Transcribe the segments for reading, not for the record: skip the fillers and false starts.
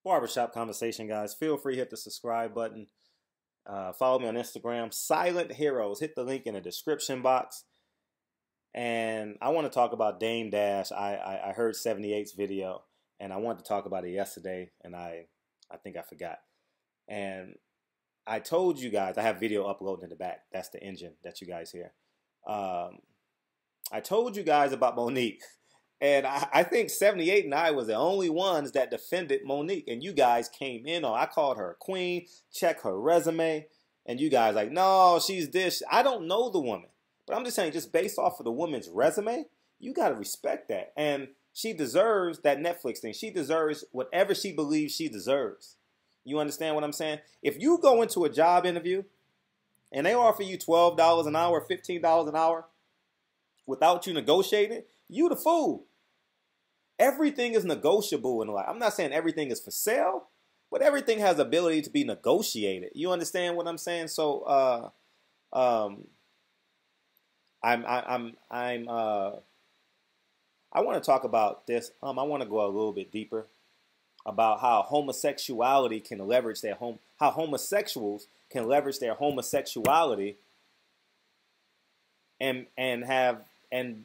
Barbershop conversation, guys. Feel free to hit the subscribe button. Follow me on Instagram, Silent Heroes. Hit the link in the description box. And I want to talk about Dame Dash. I heard 78's video, and I wanted to talk about it yesterday, and I think I forgot. And I told you guys, I have video uploading in the back. That's the engine that you guys hear. I told you guys about Monique. And I think 78 and I was the only ones that defended Monique. And you guys came in on, I called her a queen, check her resume. And you guys like, no, she's this. I don't know the woman. But I'm just saying, just based off of the woman's resume, you got to respect that. And she deserves that Netflix thing. She deserves whatever she believes she deserves. You understand what I'm saying? If you go into a job interview and they offer you $12 an hour, $15 an hour without you negotiating, you the fool. Everything is negotiable in life. I'm not saying everything is for sale, but everything has ability to be negotiated. You understand what I'm saying? So, I want to talk about this. I want to go a little bit deeper about how homosexuality can leverage their how homosexuals can leverage their homosexuality and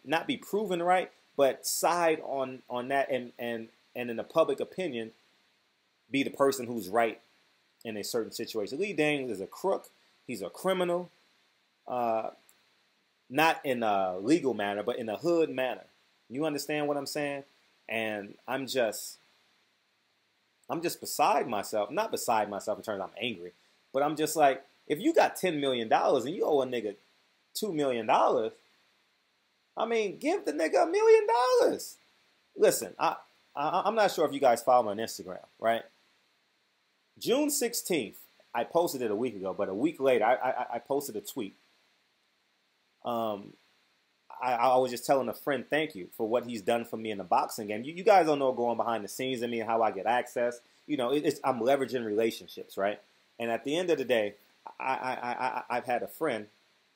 not be proven right, but side on that and in the public opinion be the person who's right in a certain situation. Lee Daniels is a crook. He's a criminal. Not in a legal manner, but in a hood manner. You understand what I'm saying? And I'm just beside myself. Not beside myself in terms of I'm angry, but I'm just like, if you got $10 million and you owe a nigga $2 million, I mean, give the nigga $1 million. Listen, I'm not sure if you guys follow me on Instagram, right? June 16th, I posted it a week ago, but a week later, I posted a tweet. I was just telling a friend, thank you for what he's done for me in the boxing game. You guys don't know going behind the scenes of me and how I get access. You know, I'm leveraging relationships, right? And at the end of the day, I've had a friend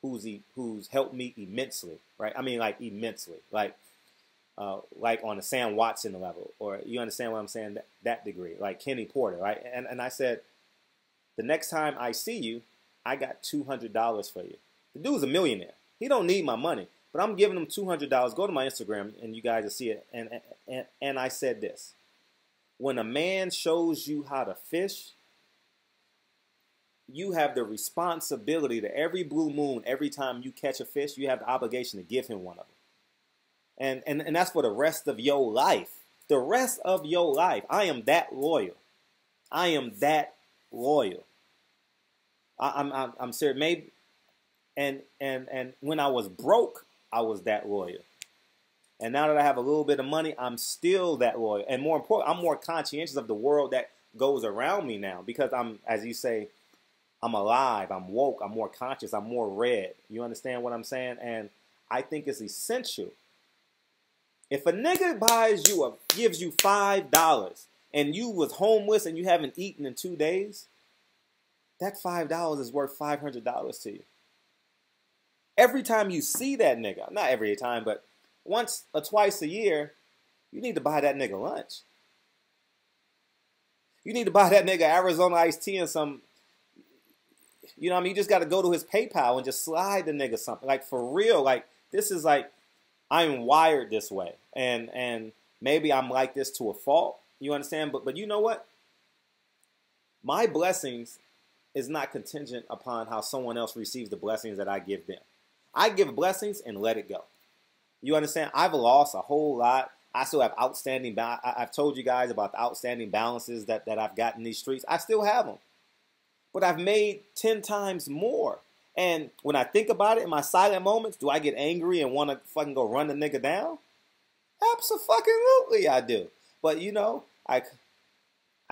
who's helped me immensely, right? I mean, like immensely, like on a Sam Watson level, or you understand what I'm saying? That degree, like Kenny Porter, right? And I said, the next time I see you, I got $200 for you. The dude's a millionaire. He don't need my money, but I'm giving him $200. Go to my Instagram and you guys will see it. And I said this: when a man shows you how to fish, you have the responsibility to every blue moon, every time you catch a fish, you have the obligation to give him one of them. And that's for the rest of your life. The rest of your life. I am that loyal. I am that loyal. I'm serious. Maybe, and when I was broke, I was that loyal. And now that I have a little bit of money, I'm still that loyal. And more important, I'm more conscientious of the world that goes around me now because I'm, as you say, I'm alive, I'm woke, I'm more conscious, I'm more red. You understand what I'm saying? And I think it's essential. If a nigga gives you $5 and you was homeless and you haven't eaten in 2 days, that $5 is worth $500 to you. Every time you see that nigga, not every time, but once or twice a year, you need to buy that nigga lunch. You need to buy that nigga Arizona iced tea and some, you know what I mean? You just got to go to his PayPal and just slide the nigga something. Like, for real, like, this is like, I'm wired this way. And maybe I'm like this to a fault. You understand? But you know what? My blessings is not contingent upon how someone else receives the blessings that I give them. I give blessings and let it go. You understand? I've lost a whole lot. I still have outstanding. I've told you guys about the outstanding balances that I've got in these streets. I still have them. But I've made 10 times more. And when I think about it in my silent moments, do I get angry and want to fucking go run the nigga down? Abso-fucking-lutely I do. But, you know, I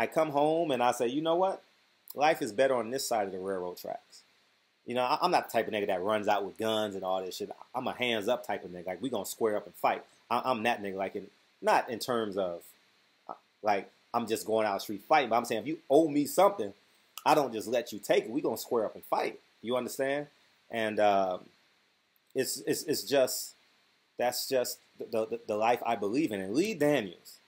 come home and I say, you know what? Life is better on this side of the railroad tracks. You know, I'm not the type of nigga that runs out with guns and all this shit. I'm a hands up type of nigga. Like, we gonna square up and fight. I'm that nigga. Like, not in terms of, like, I'm just going out the street fighting. But I'm saying, if you owe me something, I don't just let you take it. We gonna square up and fight. You understand? And it's just, that's just the life I believe in. And Lee Daniels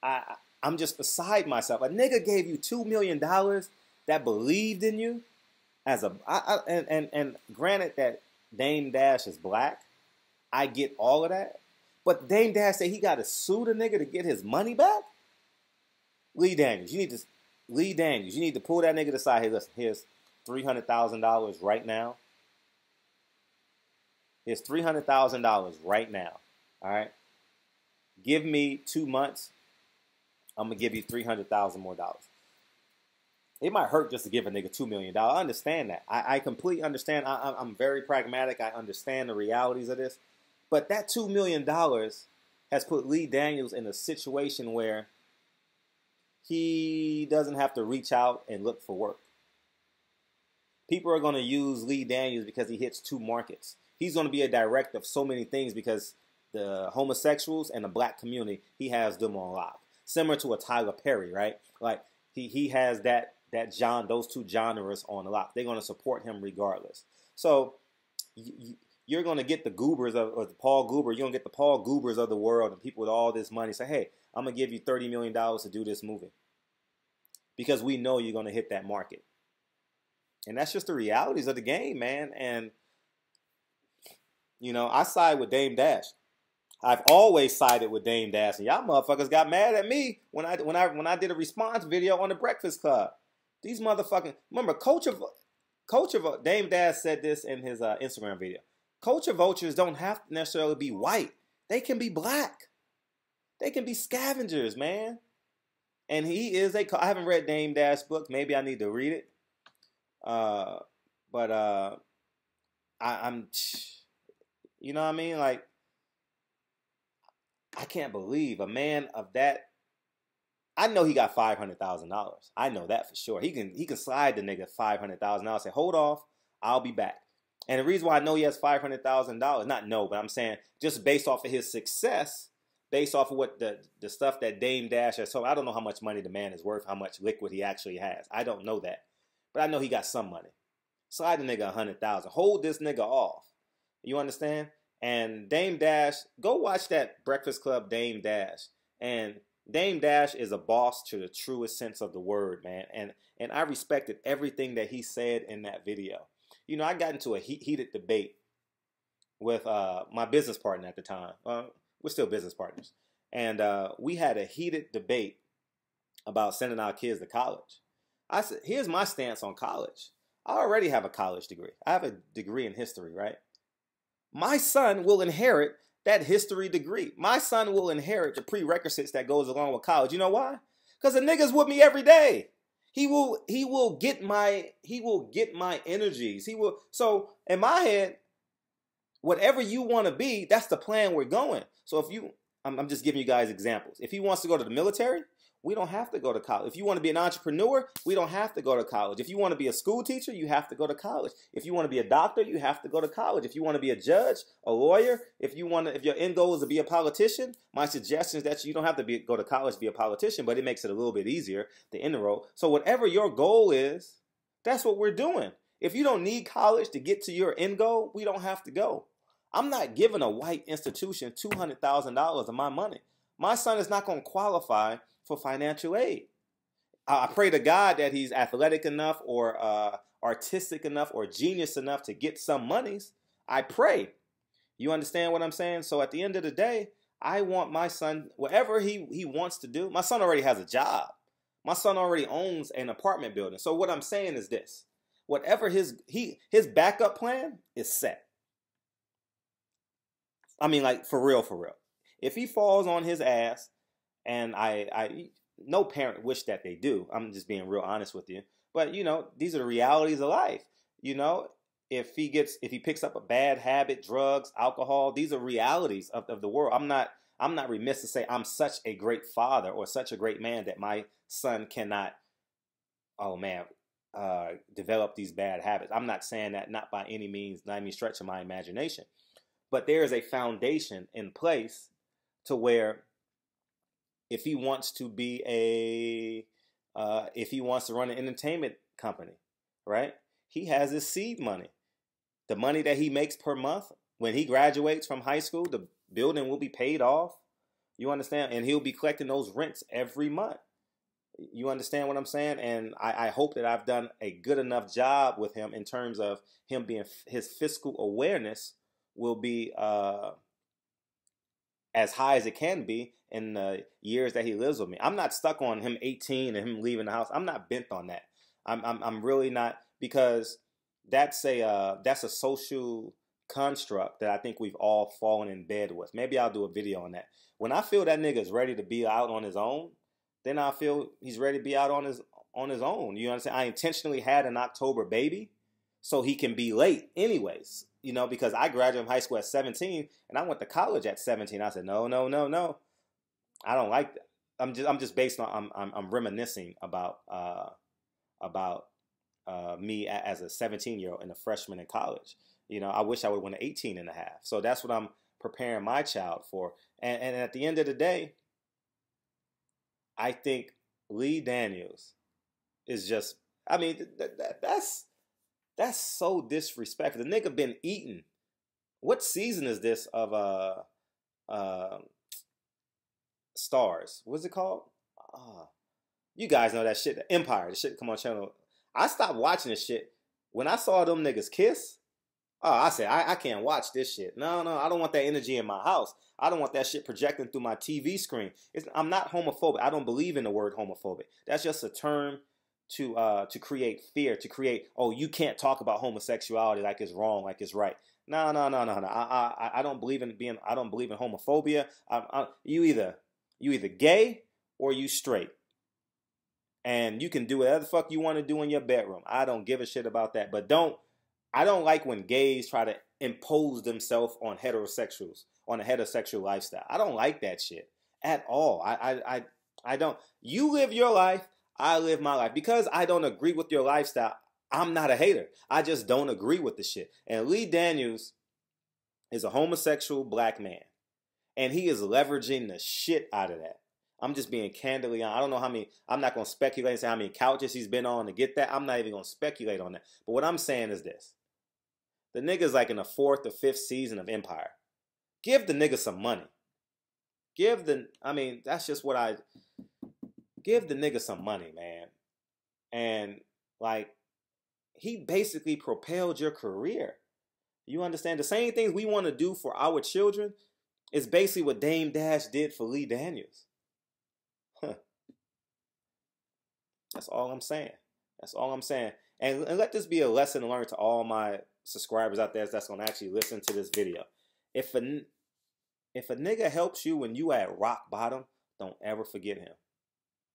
I'm just beside myself. A nigga gave you $2 million that believed in you as a and granted that Dame Dash is black, I get all of that. But Dame Dash said he got to sue the nigga to get his money back. Lee Daniels, you need to pull that nigga aside. Hey, listen, here's $300,000 right now. Here's $300,000 right now. All right. Give me 2 months. I'm gonna give you $300,000 more dollars. It might hurt just to give a nigga $2 million. I understand that. I completely understand. I'm very pragmatic. I understand the realities of this. But that $2 million has put Lee Daniels in a situation where he doesn't have to reach out and look for work. People are going to use Lee Daniels because he hits 2 markets. He's going to be a director of so many things because the homosexuals and the black community, he has them on lock. Similar to a Tyler Perry, right? Like he has those 2 genres on lock. They're going to support him regardless. So you're going to get the Goobers or the Paul Goober. You're going to get the Paul Goobers of the world and people with all this money say, hey, I'm going to give you $30 million to do this movie. Because we know you're going to hit that market. And that's just the realities of the game, man. And, you know, I side with Dame Dash. I've always sided with Dame Dash. And y'all motherfuckers got mad at me when I did a response video on the Breakfast Club. These motherfucking, remember, Coach of Dame Dash said this in his Instagram video. Culture vultures don't have to necessarily be white. They can be black. They can be scavengers, man. And he is I haven't read Dame Dash book. Maybe I need to read it. I'm, you know what I mean? Like, I can't believe a man of that. I know he got $500,000. I know that for sure. He can slide the nigga $500,000. Say, hold off, I'll be back. And the reason why I know he has $500,000, not know, but I'm saying just based off of his success, based off of what the stuff that Dame Dash has told. I don't know how much money the man is worth, how much liquid he actually has. I don't know that. But I know he got some money. Slide the nigga $100,000. Hold this nigga off. You understand? And Dame Dash, go watch that Breakfast Club Dame Dash. And Dame Dash is a boss to the truest sense of the word, man. And I respected everything that he said in that video. You know, I got into a heated debate with my business partner at the time. We're still business partners. And we had a heated debate about sending our kids to college. I said, here's my stance on college. I already have a college degree. I have a degree in history, right? My son will inherit that history degree. My son will inherit the prerequisites that goes along with college. You know why? Because the nigga's with me every day. He will get my energies. So in my head, whatever you want to be, that's the plan we're going. So I'm just giving you guys examples. If he wants to go to the military, we don't have to go to college. If you want to be an entrepreneur, we don't have to go to college. If you want to be a school teacher, you have to go to college. If you want to be a doctor, you have to go to college. If you want to be a judge, a lawyer, if your end goal is to be a politician, my suggestion is that you don't have to go to college to be a politician, but it makes it a little bit easier to enroll. So whatever your goal is, that's what we're doing. If you don't need college to get to your end goal, we don't have to go. I'm not giving a white institution $200,000 of my money. My son is not going to qualify for financial aid. I pray to God that he's athletic enough or artistic enough or genius enough to get some monies. I pray. You understand what I'm saying? So at the end of the day, I want my son, whatever he wants to do. My son already has a job. My son already owns an apartment building. So what I'm saying is this. Whatever his backup plan is set. I mean, like, for real. If he falls on his ass, and I no parent wish that they do. I'm just being real honest with you. But, you know, these are the realities of life. You know, if he picks up a bad habit, drugs, alcohol, these are realities of the world. I'm not remiss to say I'm such a great father or such a great man that my son cannot, develop these bad habits. I'm not saying that, not by any means, not any stretch of my imagination. But there is a foundation in place to where if he wants to be if he wants to run an entertainment company, right? He has his seed money. The money that he makes per month, when he graduates from high school, the building will be paid off. You understand? And he'll be collecting those rents every month. You understand what I'm saying? And I hope that I've done a good enough job with him in terms of him being, his fiscal awareness will be as high as it can be in the years that he lives with me. I'm not stuck on him 18 and him leaving the house. I'm not bent on that. I'm really not, because that's a social construct that I think we've all fallen in bed with. Maybe I'll do a video on that. When I feel that nigga's ready to be out on his own, then I feel he's ready to be out on his own. You understand? I intentionally had an October baby so he can be late anyways. You know, because I graduated from high school at 17 and I went to college at 17. I said, no. I don't like that. I'm just based on, I'm reminiscing about me as a 17-year-old and a freshman in college. You know, I wish I would have went to 18 and a half. So that's what I'm preparing my child for. And at the end of the day, I think Lee Daniels is just, I mean, that's so disrespectful. The nigga been eating. What season is this of Stars? What's it called? You guys know that shit. The Empire. The shit come on channel. I stopped watching this shit when I saw them niggas kiss. Oh, I said, I can't watch this shit. No, I don't want that energy in my house. I don't want that shit projecting through my TV screen. I'm not homophobic. I don't believe in the word homophobic. That's just a term to create fear, to create, oh, you can't talk about homosexuality like it's wrong, like it's right. No. I don't believe in I don't believe in homophobia. You either gay or you straight. And you can do whatever the fuck you want to do in your bedroom. I don't give a shit about that. But I don't like when gays try to impose themselves on heterosexuals, on a heterosexual lifestyle. I don't like that shit at all. I don't. You live your life, I live my life. Because I don't agree with your lifestyle, I'm not a hater. I just don't agree with the shit. And Lee Daniels is a homosexual black man. And he is leveraging the shit out of that. I'm just being candidly honest. I don't know how many, I'm not going to speculate and say how many couches he's been on to get that. I'm not even going to speculate on that. But what I'm saying is this. The nigga's like in the 4th or 5th season of Empire. Give the nigga some money. That's just what give the nigga some money, man. And like, he basically propelled your career. You understand? The same things we want to do for our children is basically what Dame Dash did for Lee Daniels. That's all I'm saying. That's all I'm saying. And let this be a lesson learned to all my subscribers out there that's going to actually listen to this video. If a nigga helps you when you at rock bottom, don't ever forget him.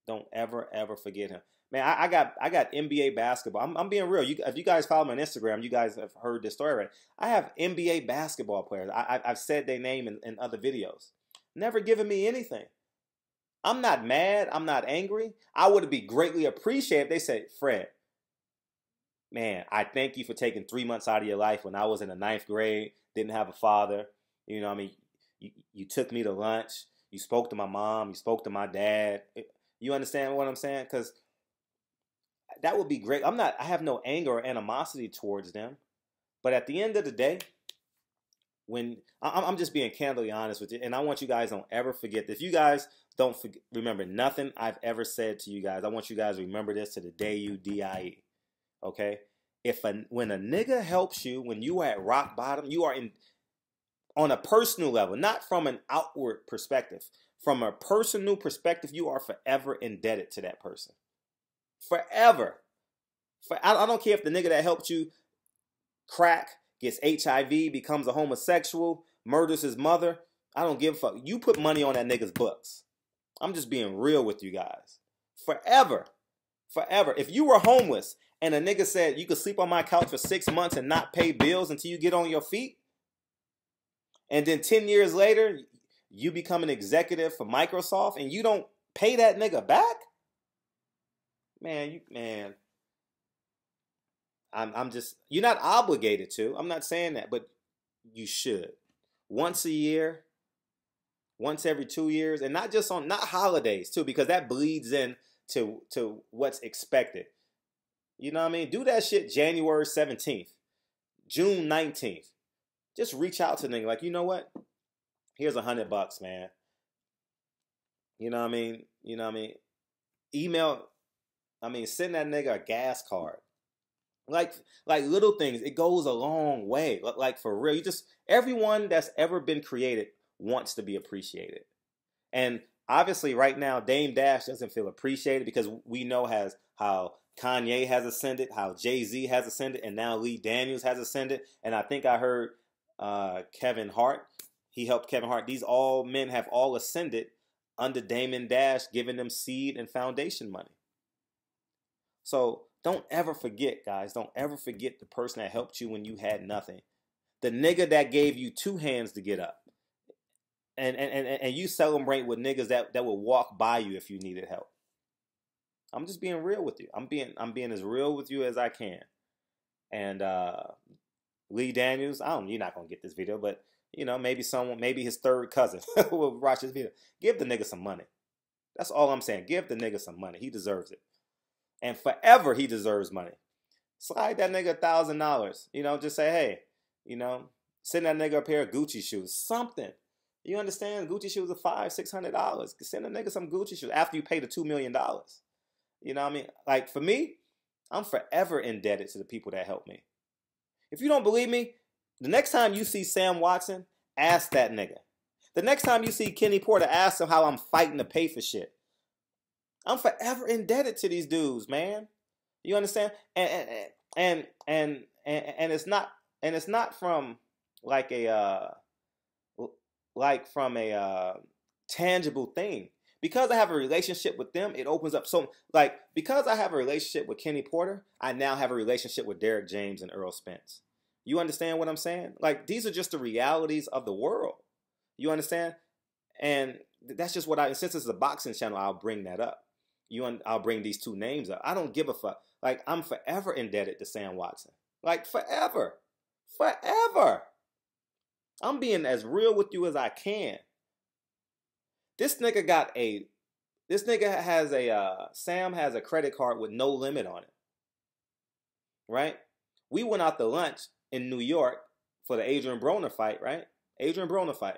Don't ever forget him. Man, I got NBA basketball. I'm being real. If you guys follow me on Instagram, you guys have heard this story already. I have NBA basketball players. I've said their name in other videos. Never given me anything. I'm not mad. I'm not angry. I would be greatly appreciated if they said, Fred, man, I thank you for taking 3 months out of your life when I was in the 9th grade, didn't have a father. You know what I mean? You took me to lunch. You spoke to my mom. You spoke to my dad. You understand what I'm saying? Because that would be great. I have no anger or animosity towards them. But at the end of the day, when I'm just being candidly honest with you, and I want you guys don't ever forget this. If you guys don't remember nothing I've ever said to you guys, I want you guys to remember this to the day you die. Okay? When a nigga helps you when you are at rock bottom, you are on a personal level, not from an outward perspective. From a personal perspective, you are forever indebted to that person. Forever. I don't care if the nigga that helped you crack, gets HIV, becomes a homosexual, murders his mother. I don't give a fuck. You put money on that nigga's books. I'm just being real with you guys. Forever. If you were homeless and a nigga said you could sleep on my couch for 6 months and not pay bills until you get on your feet, and then 10 years later, you become an executive for Microsoft and you don't pay that nigga back? I'm just, you're not obligated to. I'm not saying that, but you should. Once a year, once every 2 years, and not holidays too, because that bleeds in to what's expected. You know what I mean? Do that shit January 17th, June 19th. Just reach out to them like, you know what? Here's $100, man. You know what I mean? You know what I mean? Email, send that nigga a gas card. Like little things, it goes a long way. Like for real, everyone that's ever been created wants to be appreciated. And obviously right now, Dame Dash doesn't feel appreciated because we know how Kanye has ascended, how Jay-Z has ascended, and now Lee Daniels has ascended. And I think I heard Kevin Hart, he helped Kevin Hart. These all men have all ascended under Damon Dash, giving them seed and foundation money. So don't ever forget, guys. Don't ever forget the person that helped you when you had nothing. The nigga that gave you two hands to get up. And you celebrate with niggas that will walk by you if you needed help. I'm just being real with you. I'm being as real with you as I can. And Lee Daniels, you're not gonna get this video, but you know, maybe his third cousin will watch this video. Give the nigga some money. That's all I'm saying. Give the nigga some money. He deserves it. And forever he deserves money. Slide that nigga $1,000. You know, just say, hey, you know, send that nigga a pair of Gucci shoes. Something. You understand? Gucci shoes are $500-$600. Send a nigga some Gucci shoes after you pay the $2 million. You know what I mean? Like for me, I'm forever indebted to the people that helped me. If you don't believe me, the next time you see Sam Watson, ask that nigga. The next time you see Kenny Porter, ask him how I'm fighting to pay for shit. I'm forever indebted to these dudes, man. You understand? And it's not from like a tangible thing. Because I have a relationship with them, it opens up so like because I have a relationship with Kenny Porter, I now have a relationship with Derrick James and Earl Spence. You understand what I'm saying? Like these are just the realities of the world. You understand? And that's just since it's a boxing channel, I'll bring that up. I'll bring these two names up. I don't give a fuck. Like I'm forever indebted to Sam Watson. Like forever. Forever. I'm being as real with you as I can. Sam has a credit card with no limit on it. Right? We went out to lunch in New York for the Adrian Broner fight, right? Adrian Broner fight.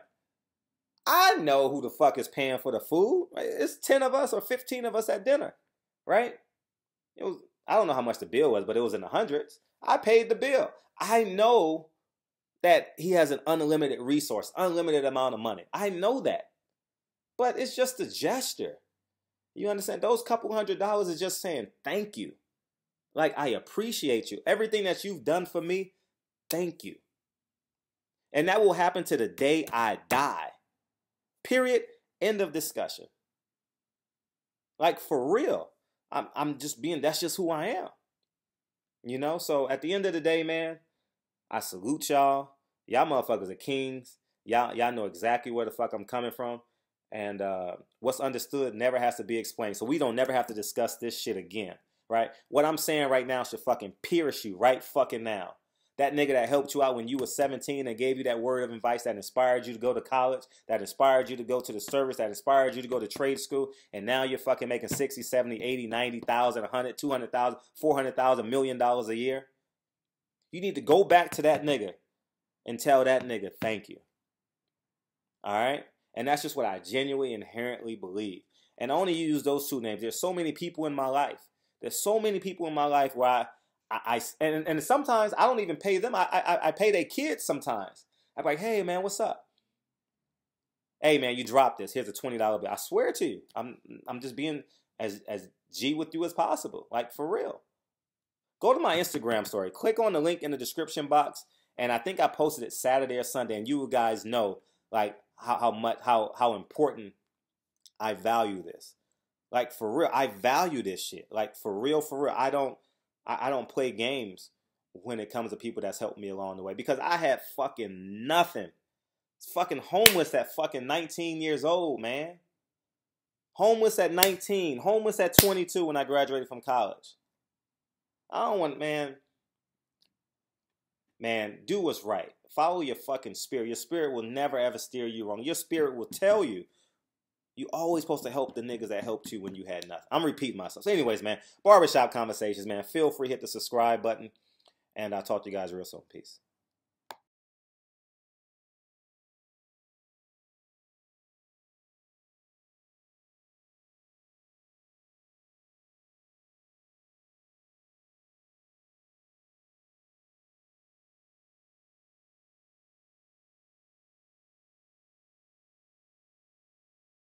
I know who the fuck is paying for the food. Right? It's 10 of us or 15 of us at dinner, right? I don't know how much the bill was, but it was in the hundreds. I paid the bill. I know that he has an unlimited resource, unlimited amount of money. I know that. But it's just a gesture. You understand? Those couple $100 is just saying thank you. Like, I appreciate you. Everything that you've done for me, thank you. And that will happen to the day I die. Period. End of discussion. Like, for real. That's just who I am. You know? So, at the end of the day, man, I salute y'all. Y'all motherfuckers are kings. Y'all know exactly where the fuck I'm coming from. And what's understood never has to be explained. So we don't never have to discuss this shit again. Right? What I'm saying right now should fucking pierce you right fucking now. That nigga that helped you out when you were 17 and gave you that word of advice that inspired you to go to college, that inspired you to go to the service, that inspired you to go to trade school, and now you're fucking making 60, 70, 80, 90,000, 100, 200,000, 400,000, $1 million a year. You need to go back to that nigga and tell that nigga thank you. All right? And that's just what I genuinely, inherently believe. And I only use those two names. There's so many people in my life. There's so many people in my life where and sometimes I don't even pay them. I pay their kids sometimes. I'm like, hey, man, what's up? Hey, man, you dropped this. Here's a $20 bill. I swear to you, I'm just being as G with you as possible. Like, for real. Go to my Instagram story. Click on the link in the description box. And I think I posted it Saturday or Sunday. And you guys know, like, how important I value this. Like, for real, I value this shit. Like, for real, I don't play games when it comes to people that's helped me along the way. Because I had fucking nothing. It's fucking homeless at fucking 19 years old, man. Homeless at 19. Homeless at 22 when I graduated from college. I don't want, man, do what's right. Follow your fucking spirit. Your spirit will never ever steer you wrong. Your spirit will tell you. You always supposed to help the niggas that helped you when you had nothing. I'm repeating myself. So anyways, man, barbershop conversations, man. Feel free, hit the subscribe button. And I'll talk to you guys real soon. Peace.